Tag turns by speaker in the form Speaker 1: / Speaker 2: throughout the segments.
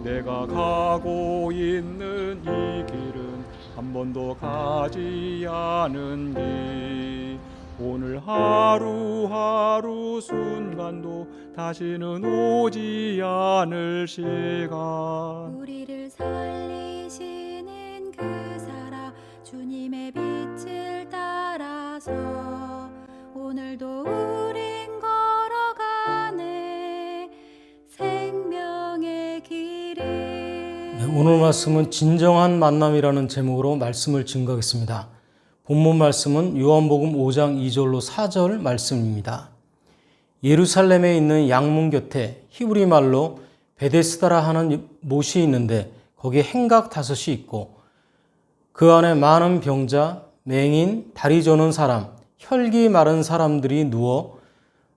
Speaker 1: 내가 가고 있는 이 길은 한 번도 가지 않은 길. 오늘 하루하루 순간도 다시는 오지 않을 시간.
Speaker 2: 우리를 살리시는 그 사랑, 주님의 빛을 따라서 오늘도 우린 걸어가네 생명의 길을.
Speaker 3: 오늘 말씀은 진정한 만남이라는 제목으로 말씀을 증거하겠습니다. 본문 말씀은 요한복음 5장 2절로 4절 말씀입니다. 예루살렘에 있는 양문 곁에 히브리 말로 베데스다라 하는 못이 있는데 거기에 행각 5이 있고 그 안에 많은 병자, 맹인, 다리 저는 사람, 혈기 마른 사람들이 누워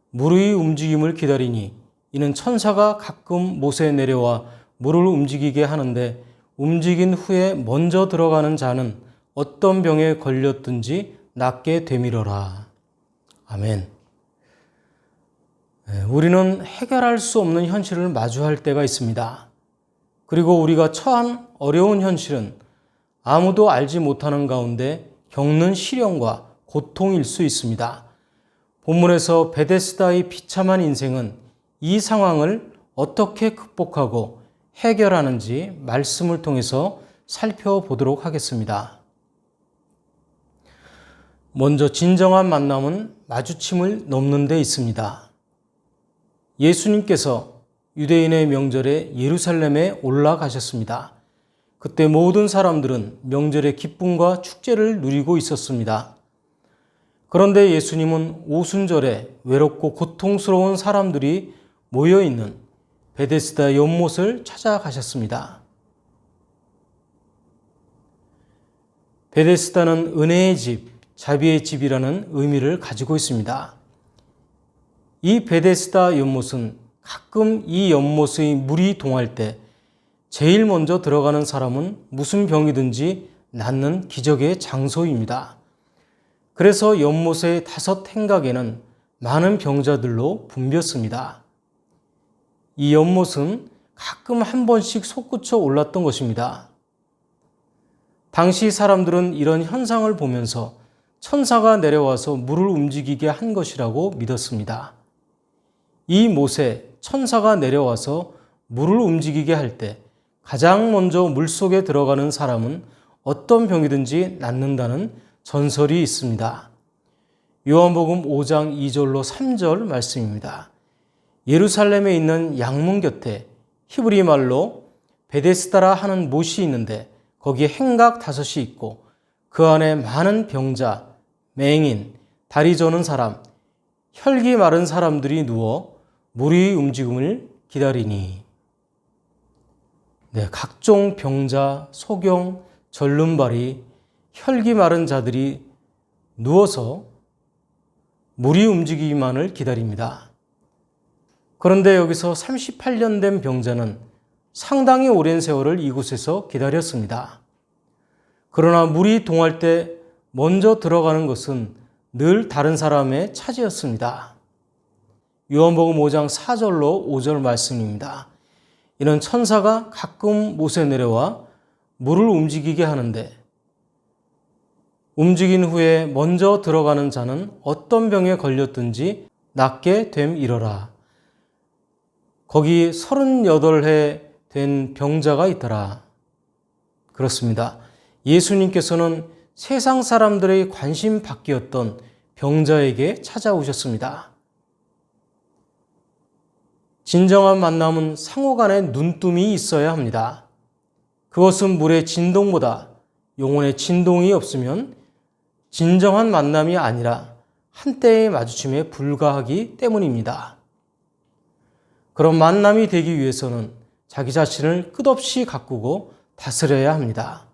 Speaker 3: 물의 움직임을 기다리니 이는 천사가 가끔 못에 내려와 물을 움직이게 하는데 움직인 후에 먼저 들어가는 자는 어떤 병에 걸렸든지 낫게 되밀어라. 아멘. 우리는 해결할 수 없는 현실을 마주할 때가 있습니다. 그리고 우리가 처한 어려운 현실은 아무도 알지 못하는 가운데 겪는 시련과 고통일 수 있습니다. 본문에서 베데스다의 비참한 인생은 이 상황을 어떻게 극복하고 해결하는지 말씀을 통해서 살펴보도록 하겠습니다. 먼저 진정한 만남은 마주침을 넘는 데 있습니다. 예수님께서 유대인의 명절에 예루살렘에 올라가셨습니다. 그때 모든 사람들은 명절의 기쁨과 축제를 누리고 있었습니다. 그런데 예수님은 오순절에 외롭고 고통스러운 사람들이 모여있는 베데스다 연못을 찾아가셨습니다. 베데스다는 은혜의 집, 자비의 집이라는 의미를 가지고 있습니다. 이 베데스다 연못은 가끔 이 연못의 물이 동할 때 제일 먼저 들어가는 사람은 무슨 병이든지 낫는 기적의 장소입니다. 그래서 연못의 5 행각에는 많은 병자들로 붐볐습니다. 이 연못은 가끔 한 번씩 솟구쳐 올랐던 것입니다. 당시 사람들은 이런 현상을 보면서 천사가 내려와서 물을 움직이게 한 것이라고 믿었습니다. 이 못에 천사가 내려와서 물을 움직이게 할 때 가장 먼저 물속에 들어가는 사람은 어떤 병이든지 낫는다는 전설이 있습니다. 요한복음 5장 2절로 3절 말씀입니다. 예루살렘에 있는 양문 곁에 히브리 말로 베데스다라 하는 못이 있는데 거기에 행각 5이 있고 그 안에 많은 병자, 맹인, 다리 저는 사람, 혈기 마른 사람들이 누워 물의 움직임을 기다리니. 각종 병자, 소경, 절름발이, 혈기 마른 자들이 누워서 물이 움직이기만을 기다립니다. 그런데 여기서 38년 된 병자는 상당히 오랜 세월을 이곳에서 기다렸습니다. 그러나 물이 동할 때 먼저 들어가는 것은 늘 다른 사람의 차지였습니다. 요한복음 5장 4절로 5절 말씀입니다. 이는 천사가 가끔 못에 내려와 물을 움직이게 하는데 움직인 후에 먼저 들어가는 자는 어떤 병에 걸렸든지 낫게 됨이러라. 거기 38해 된 병자가 있더라. 그렇습니다. 예수님께서는 세상 사람들의 관심 밖이었던 병자에게 찾아오셨습니다. 진정한 만남은 상호간의 눈뜸이 있어야 합니다. 그것은 물의 진동보다 영혼의 진동이 없으면 진정한 만남이 아니라 한때의 마주침에 불과하기 때문입니다. 그런 만남이 되기 위해서는 자기 자신을 끝없이 가꾸고 다스려야 합니다.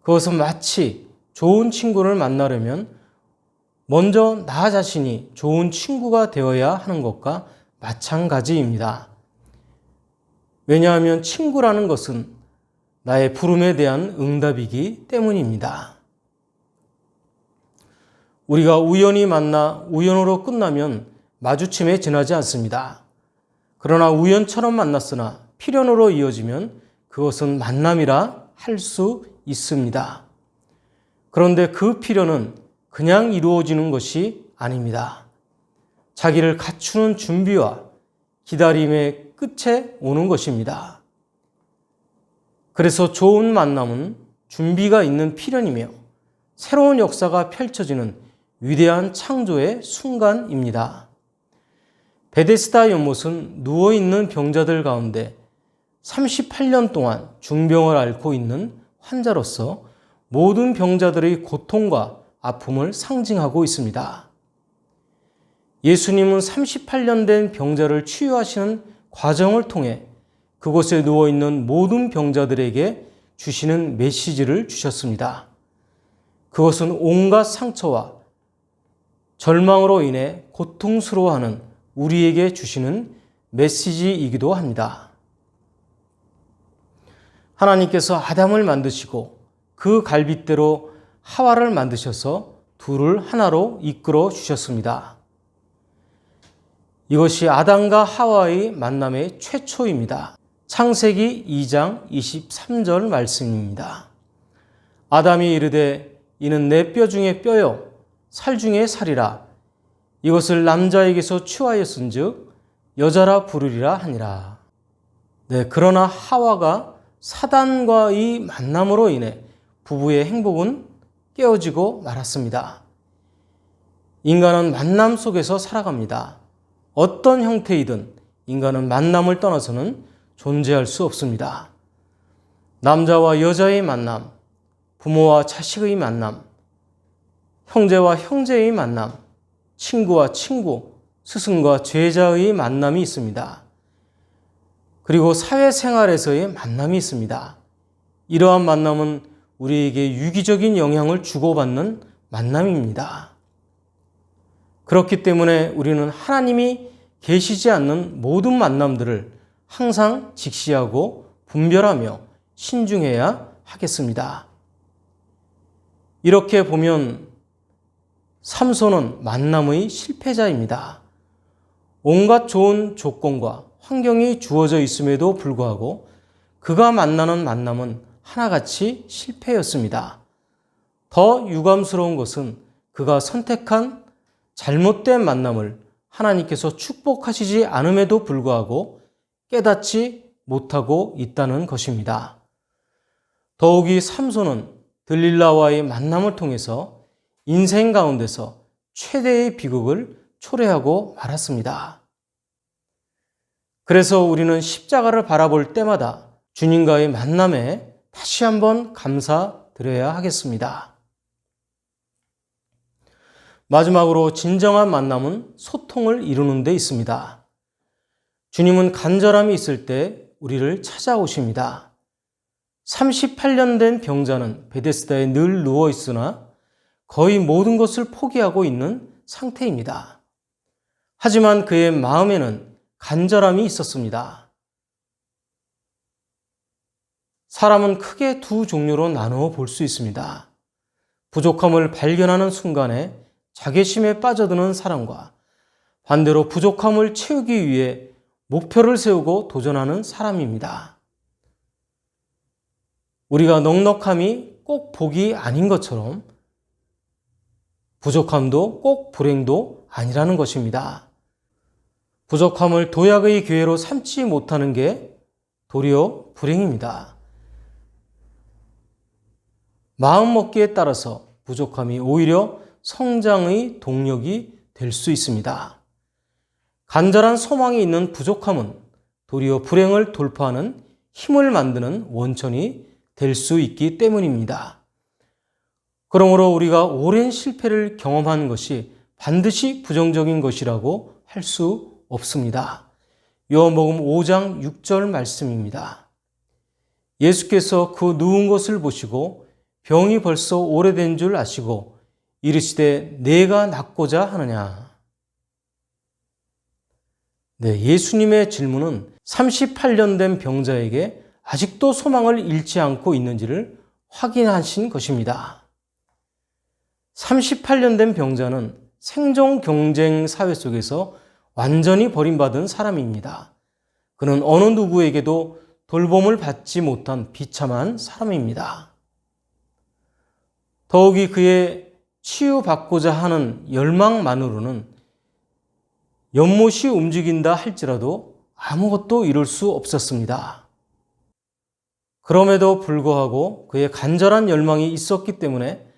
Speaker 3: 그것은 마치 좋은 친구를 만나려면 먼저 나 자신이 좋은 친구가 되어야 하는 것과 마찬가지입니다. 왜냐하면 친구라는 것은 나의 부름에 대한 응답이기 때문입니다. 우리가 우연히 만나 우연으로 끝나면 마주침에 지나지 않습니다. 그러나 우연처럼 만났으나 필연으로 이어지면 그것은 만남이라 할 수 있습니다. 그런데 그 필연은 그냥 이루어지는 것이 아닙니다. 자기를 갖추는 준비와 기다림의 끝에 오는 것입니다. 그래서 좋은 만남은 준비가 있는 필연이며 새로운 역사가 펼쳐지는 위대한 창조의 순간입니다. 베데스다 연못은 누워있는 병자들 가운데 38년 동안 중병을 앓고 있는 환자로서 모든 병자들의 고통과 아픔을 상징하고 있습니다. 예수님은 38년 된 병자를 치유하시는 과정을 통해 그곳에 누워있는 모든 병자들에게 주시는 메시지를 주셨습니다. 그것은 온갖 상처와 절망으로 인해 고통스러워하는 우리에게 주시는 메시지이기도 합니다. 하나님께서 아담을 만드시고 그 갈빗대로 하와를 만드셔서 둘을 하나로 이끌어 주셨습니다. 이것이 아담과 하와의 만남의 최초입니다. 창세기 2장 23절 말씀입니다. 아담이 이르되 이는 내 뼈 중에 뼈요 살 중에 살이라 이것을 남자에게서 취하였은즉 여자라 부르리라 하니라. 그러나 하와가 사단과의 만남으로 인해 부부의 행복은 깨어지고 말았습니다. 인간은 만남 속에서 살아갑니다. 어떤 형태이든 인간은 만남을 떠나서는 존재할 수 없습니다. 남자와 여자의 만남, 부모와 자식의 만남, 형제와 형제의 만남, 친구와 친구, 스승과 제자의 만남이 있습니다. 그리고 사회생활에서의 만남이 있습니다. 이러한 만남은 우리에게 유기적인 영향을 주고받는 만남입니다. 그렇기 때문에 우리는 하나님이 계시지 않는 모든 만남들을 항상 직시하고 분별하며 신중해야 하겠습니다. 이렇게 보면 삼손은 만남의 실패자입니다. 온갖 좋은 조건과 환경이 주어져 있음에도 불구하고 그가 만나는 만남은 하나같이 실패였습니다. 더 유감스러운 것은 그가 선택한 잘못된 만남을 하나님께서 축복하시지 않음에도 불구하고 깨닫지 못하고 있다는 것입니다. 더욱이 삼손은 들릴라와의 만남을 통해서 인생 가운데서 최대의 비극을 초래하고 말았습니다. 그래서 우리는 십자가를 바라볼 때마다 주님과의 만남에 다시 한번 감사드려야 하겠습니다. 마지막으로 진정한 만남은 소통을 이루는 데 있습니다. 주님은 간절함이 있을 때 우리를 찾아오십니다. 38년 된 병자는 베데스다에 늘 누워 있으나 거의 모든 것을 포기하고 있는 상태입니다. 하지만 그의 마음에는 간절함이 있었습니다. 사람은 크게 두 종류로 나누어 볼 수 있습니다. 부족함을 발견하는 순간에 자괴심에 빠져드는 사람과 반대로 부족함을 채우기 위해 목표를 세우고 도전하는 사람입니다. 우리가 넉넉함이 꼭 복이 아닌 것처럼 부족함도 꼭 불행도 아니라는 것입니다. 부족함을 도약의 기회로 삼지 못하는 게 도리어 불행입니다. 마음먹기에 따라서 부족함이 오히려 성장의 동력이 될 수 있습니다. 간절한 소망이 있는 부족함은 도리어 불행을 돌파하는 힘을 만드는 원천이 될 수 있기 때문입니다. 그러므로 우리가 오랜 실패를 경험한 것이 반드시 부정적인 것이라고 할 수 없습니다. 요한복음 5장 6절 말씀입니다. 예수께서 그 누운 것을 보시고 병이 벌써 오래된 줄 아시고 이르시되 내가 낫고자 하느냐. 예수님의 질문은 38년 된 병자에게 아직도 소망을 잃지 않고 있는지를 확인하신 것입니다. 38년 된 병자는 생존 경쟁 사회 속에서 완전히 버림받은 사람입니다. 그는 어느 누구에게도 돌봄을 받지 못한 비참한 사람입니다. 더욱이 그의 치유받고자 하는 열망만으로는 연못이 움직인다 할지라도 아무것도 이룰 수 없었습니다. 그럼에도 불구하고 그의 간절한 열망이 있었기 때문에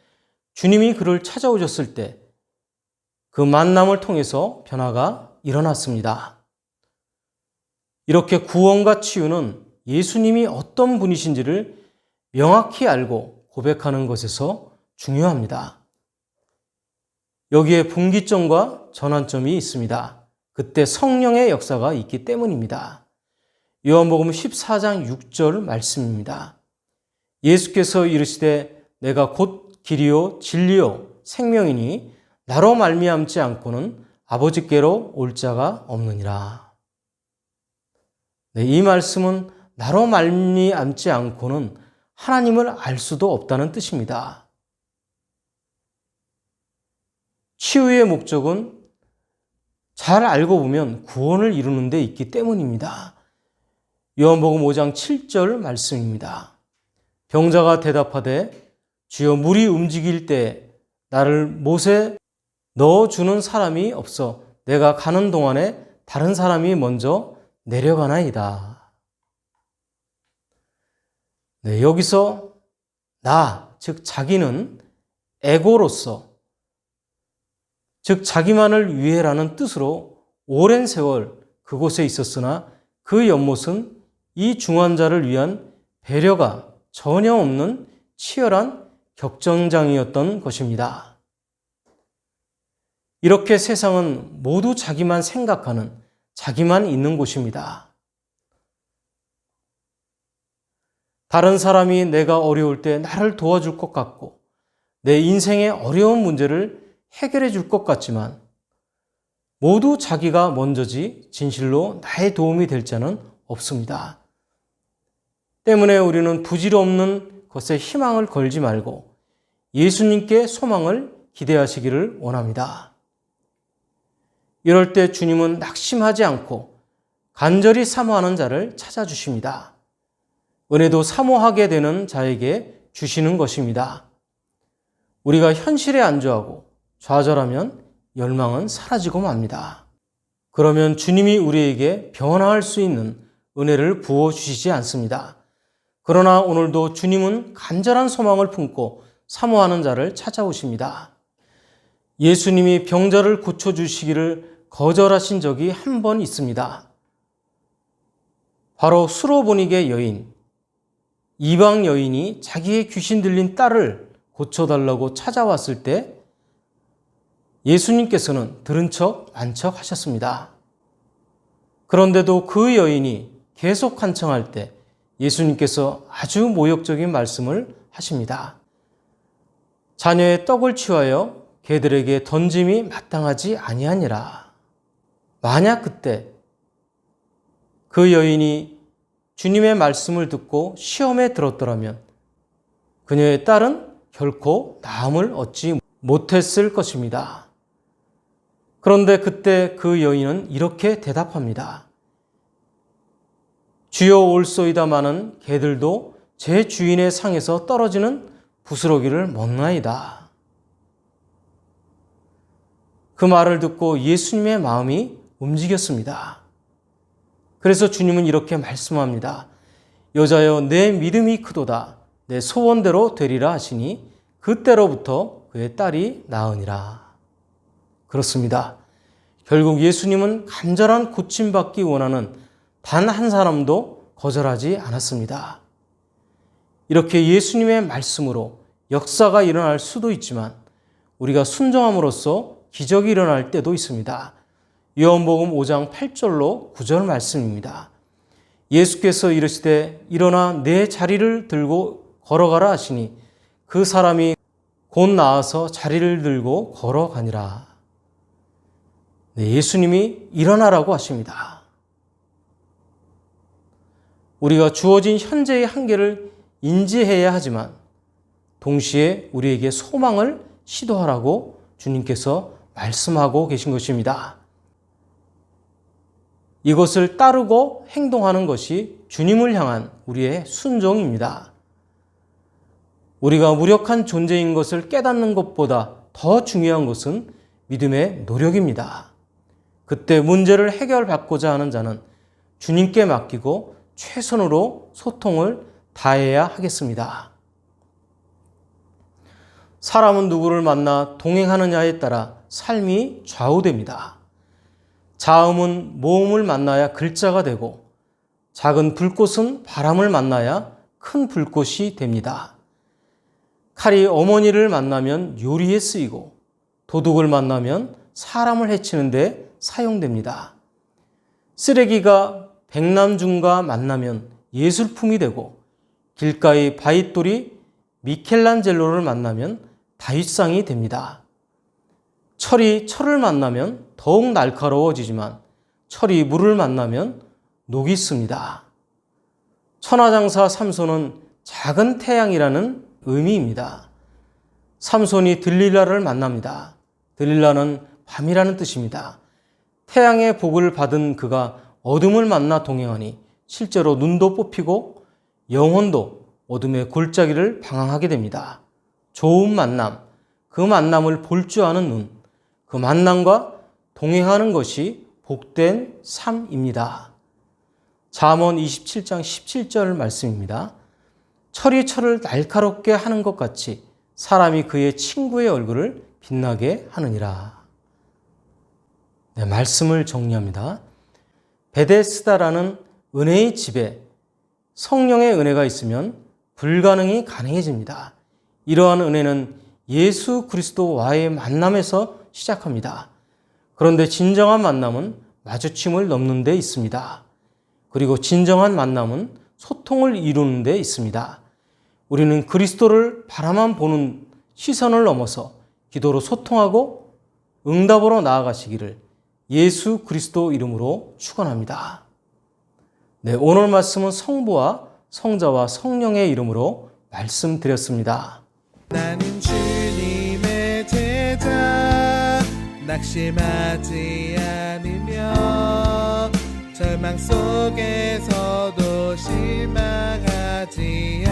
Speaker 3: 주님이 그를 찾아오셨을 때 그 만남을 통해서 변화가 일어났습니다. 이렇게 구원과 치유는 예수님이 어떤 분이신지를 명확히 알고 고백하는 것에서 중요합니다. 여기에 분기점과 전환점이 있습니다. 그때 성령의 역사가 있기 때문입니다. 요한복음 14장 6절 말씀입니다. 예수께서 이르시되 내가 곧 길이요 진리요 생명이니 나로 말미암지 않고는 아버지께로 올 자가 없느니라. 네, 이 말씀은 나로 말미암지 않고는 하나님을 알 수도 없다는 뜻입니다. 치유의 목적은 잘 알고 보면 구원을 이루는 데 있기 때문입니다. 요한복음 5장 7절 말씀입니다. 병자가 대답하되 주여 물이 움직일 때 나를 못에 넣어주는 사람이 없어 내가 가는 동안에 다른 사람이 먼저 내려가나이다. 네, 여기서 나, 즉 자기는 에고로서, 즉 자기만을 위해라는 뜻으로 오랜 세월 그곳에 있었으나 그 연못은 이 중환자를 위한 배려가 전혀 없는 치열한 격정장이었던 것입니다. 이렇게 세상은 모두 자기만 생각하는, 자기만 있는 곳입니다. 다른 사람이 내가 어려울 때 나를 도와줄 것 같고 내 인생의 어려운 문제를 해결해 줄 것 같지만 모두 자기가 먼저지 진실로 나의 도움이 될 자는 없습니다. 때문에 우리는 부질없는 것에 희망을 걸지 말고 예수님께 소망을 기대하시기를 원합니다. 이럴 때 주님은 낙심하지 않고 간절히 사모하는 자를 찾아주십니다. 은혜도 사모하게 되는 자에게 주시는 것입니다. 우리가 현실에 안주하고 좌절하면 열망은 사라지고 맙니다. 그러면 주님이 우리에게 변화할 수 있는 은혜를 부어주시지 않습니다. 그러나 오늘도 주님은 간절한 소망을 품고 사모하는 자를 찾아오십니다. 예수님이 병자를 고쳐주시기를 거절하신 적이 한 번 있습니다. 바로 수로보니게 여인, 이방 여인이 자기의 귀신 들린 딸을 고쳐달라고 찾아왔을 때 예수님께서는 들은 척 안 척 하셨습니다. 그런데도 그 여인이 계속 간청할 때 예수님께서 아주 모욕적인 말씀을 하십니다. 자녀의 떡을 취하여 개들에게 던짐이 마땅하지 아니하니라. 만약 그때 그 여인이 주님의 말씀을 듣고 시험에 들었더라면 그녀의 딸은 결코 나음을 얻지 못했을 것입니다. 그런데 그때 그 여인은 이렇게 대답합니다. 주여 올소이다마는 개들도 제 주인의 상에서 떨어지는 부스러기를 먹나이다. 그 말을 듣고 예수님의 마음이 움직였습니다. 그래서 주님은 이렇게 말씀합니다. 여자여 내 믿음이 크도다. 내 소원대로 되리라 하시니 그때로부터 그의 딸이 나으니라. 그렇습니다. 결국 예수님은 간절한 고침받기 원하는 단 한 사람도 거절하지 않았습니다. 이렇게 예수님의 말씀으로 역사가 일어날 수도 있지만 우리가 순종함으로써 기적이 일어날 때도 있습니다. 요한복음 5장 8절로 9절 말씀입니다. 예수께서 이르시되 일어나 내 자리를 들고 걸어가라 하시니 그 사람이 곧 나아서 자리를 들고 걸어가니라. 네, 예수님이 일어나라고 하십니다. 우리가 주어진 현재의 한계를 인지해야 하지만 동시에 우리에게 소망을 시도하라고 주님께서 말씀하고 계신 것입니다. 이것을 따르고 행동하는 것이 주님을 향한 우리의 순종입니다. 우리가 무력한 존재인 것을 깨닫는 것보다 더 중요한 것은 믿음의 노력입니다. 그때 문제를 해결받고자 하는 자는 주님께 맡기고 최선으로 소통을 다해야 하겠습니다. 사람은 누구를 만나 동행하느냐에 따라 삶이 좌우됩니다. 자음은 모음을 만나야 글자가 되고 작은 불꽃은 바람을 만나야 큰 불꽃이 됩니다. 칼이 어머니를 만나면 요리에 쓰이고 도둑을 만나면 사람을 해치는 데 사용됩니다. 쓰레기가 백남준과 만나면 예술품이 되고 길가의 바위돌이 미켈란젤로를 만나면 다윗상이 됩니다. 철이 철을 만나면 더욱 날카로워지지만 철이 물을 만나면 녹이 씁니다. 천하장사 삼손은 작은 태양이라는 의미입니다. 삼손이 들릴라를 만납니다. 들릴라는 밤이라는 뜻입니다. 태양의 복을 받은 그가 어둠을 만나 동행하니 실제로 눈도 뽑히고 영혼도 어둠의 골짜기를 방황하게 됩니다. 좋은 만남, 그 만남을 볼 줄 아는 눈, 그 만남과 동행하는 것이 복된 삶입니다. 잠언 27장 17절 말씀입니다. 철이 철을 날카롭게 하는 것 같이 사람이 그의 친구의 얼굴을 빛나게 하느니라. 네, 말씀을 정리합니다. 베데스다라는 은혜의 집에 성령의 은혜가 있으면 불가능이 가능해집니다. 이러한 은혜는 예수 그리스도와의 만남에서 시작합니다. 그런데 진정한 만남은 마주침을 넘는 데 있습니다. 그리고 진정한 만남은 소통을 이루는 데 있습니다. 우리는 그리스도를 바라만 보는 시선을 넘어서 기도로 소통하고 응답으로 나아가시기를 예수 그리스도 이름으로 축원합니다. 네, 오늘 말씀은 성부와 성자와 성령의 이름으로 말씀드렸습니다.
Speaker 4: 나는 주님의 제자 낙심하지 않으며 절망 속에서도 실망하지